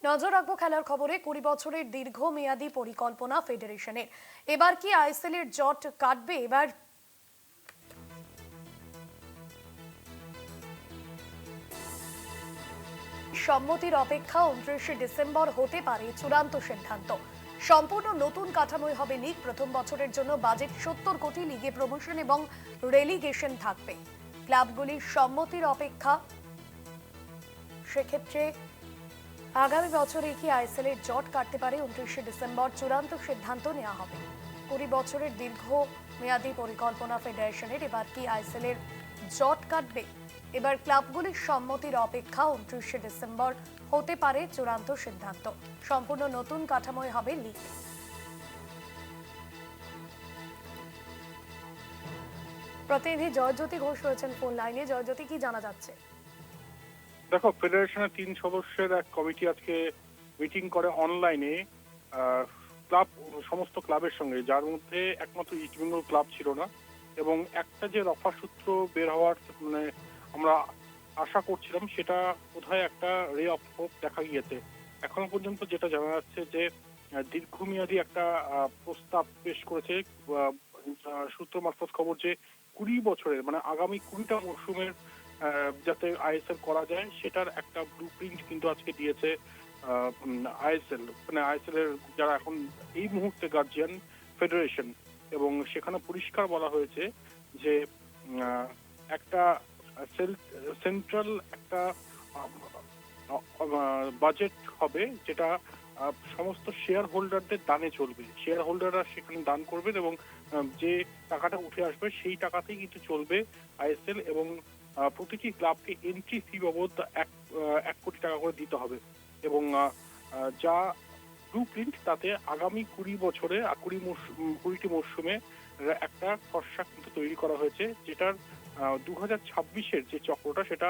নজর রাখবো খেলার খবরে। 20 বছরের দীর্ঘমেয়াদী পরিকল্পনা ফেডারেশনের। এবার কি আইএসএল এর জট কাটবে? এবার সম্মতির অপেক্ষা 29 ডিসেম্বর হতে পারে চূড়ান্ত সিদ্ধান্ত। সম্পূর্ণ নতুন কাঠামোয় হবে লিগ। প্রথম বছরের জন্য বাজেট 70 কোটি, লিগে প্রমোশন এবং রেলিগেশন থাকবে। ক্লাবগুলির সম্মতির অপেক্ষা। সেক্ষেত্রে আগামী বছরে কি আইএসএল এর জট কাটতে পারে 29 ডিসেম্বর চূড়ান্ত সিদ্ধান্ত নেওয়া হবে। 20 বছরের দীর্ঘ মেয়াদী পরিকল্পনা ফেডারেশনের। এবার কি আইএসএল এর জট কাটবে? এবার ক্লাবগুলির সম্মতির অপেক্ষা। 29 ডিসেম্বর হতে পারে চূড়ান্ত সিদ্ধান্ত। সম্পূর্ণ নতুন কাঠামোয় হবে লিগ। প্রতিনিধি জয়জ্যোতি ঘোষ রয়েছেন ফোন লাইনে। জয়জ্যোতি, কি জানা যাচ্ছে? দেখো, ফেডারেশনের 3 সদস্যের এক কমিটি আজকে মিটিং করে অনলাইনে ক্লাব সমস্ত ক্লাবের সঙ্গে, যার মধ্যে একমাত্র ইস্ট বেঙ্গল ক্লাব ছিল না। এবং একটা যে রফা সূত্র বের হওয়ার মানে আমরা আশা করছিলাম, সেটা বোধহয় একটা রে অফ হোপ দেখা গিয়েছে। এখনো পর্যন্ত যেটা জানা যাচ্ছে যে দীর্ঘমেয়াদী একটা প্রস্তাব পেশ করেছে সূত্র মারফত খবর, যে 20 বছরের মানে আগামী 20টা মরশুমের যাতে আইএসএল করা যায়, সেটার একটা ব্লুপ্রিন্ট কিন্তু আজকে দিয়েছে আইএসএল। মানে আইএসএল এর যারা এখন এই মুহূর্তে গার্জিয়ান, ফেডারেশন। এবং সেখানে পরিষ্কার বলা হয়েছে যে একটা সেন্ট্রাল একটা বাজেট হবে, যেটা সমস্ত শেয়ার হোল্ডারদের দানে চলবে। শেয়ার হোল্ডাররা সেখানে দান করবেন এবং যে টাকাটা উঠে আসবে সেই টাকাতেই কিন্তু চলবে আইএসএল। এবং প্রতিটি ক্লাবকে এন্ট্রি ফি বাবদ 1 কোটি টাকা করে দিতে হবে। এবং যা ব্লুপ্রিন্ট, তাতে আগামী 20 বছরে 20টি মরশুমে একটা খসড়া কিন্তু তৈরি করা হয়েছে, যেটার 2026-এর যে চক্রটা, সেটা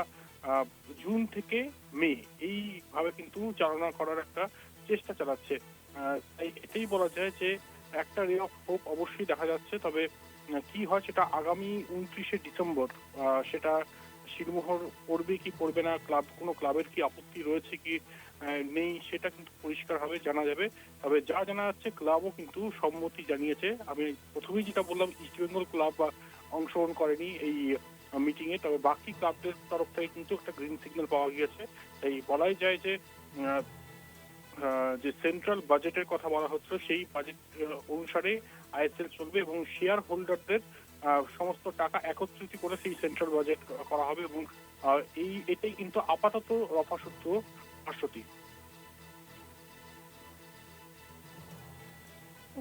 জুন থেকে মে এইভাবে কিন্তু চালনা করার একটা চেষ্টা চালাচ্ছে। তাই এটাই বলা যায় যে একটা রে অফ হোপ অবশ্যই দেখা যাচ্ছে। তবে কি হয় সেটা আগামী 29 ডিসেম্বর সেটা শিলমোহর পড়বে কি পড়বে না, কোনো ক্লাবের কি আপত্তি রয়েছে কি নেই, সেটা কিন্তু পরিষ্কারভাবে জানা যাবে। তবে যা জানা যাচ্ছে, ক্লাবও কিন্তু সম্মতি জানিয়েছে। আমি প্রথমেই যেটা বললাম, ইস্ট বেঙ্গল ক্লাব অংশগ্রহণ করেনি এই মিটিং এ, তবে বাকি ক্লাবদের তরফ থেকে কিন্তু একটা গ্রিন সিগন্যাল পাওয়া গিয়েছে। তাই বলাই যায় যে যে সেন্ট্রাল বাজেটের কথা বলা হচ্ছে, সেই বাজেট অনুসারে আইএসএল চলবে এবং শেয়ার হোল্ডারদের সমস্ত টাকা একত্রিত করে সেই সেন্ট্রাল বাজেট করা হবে। এবং এটাই কিন্তু আপাতত রফাসূত্র ভাষ্যটি।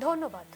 ধন্যবাদ।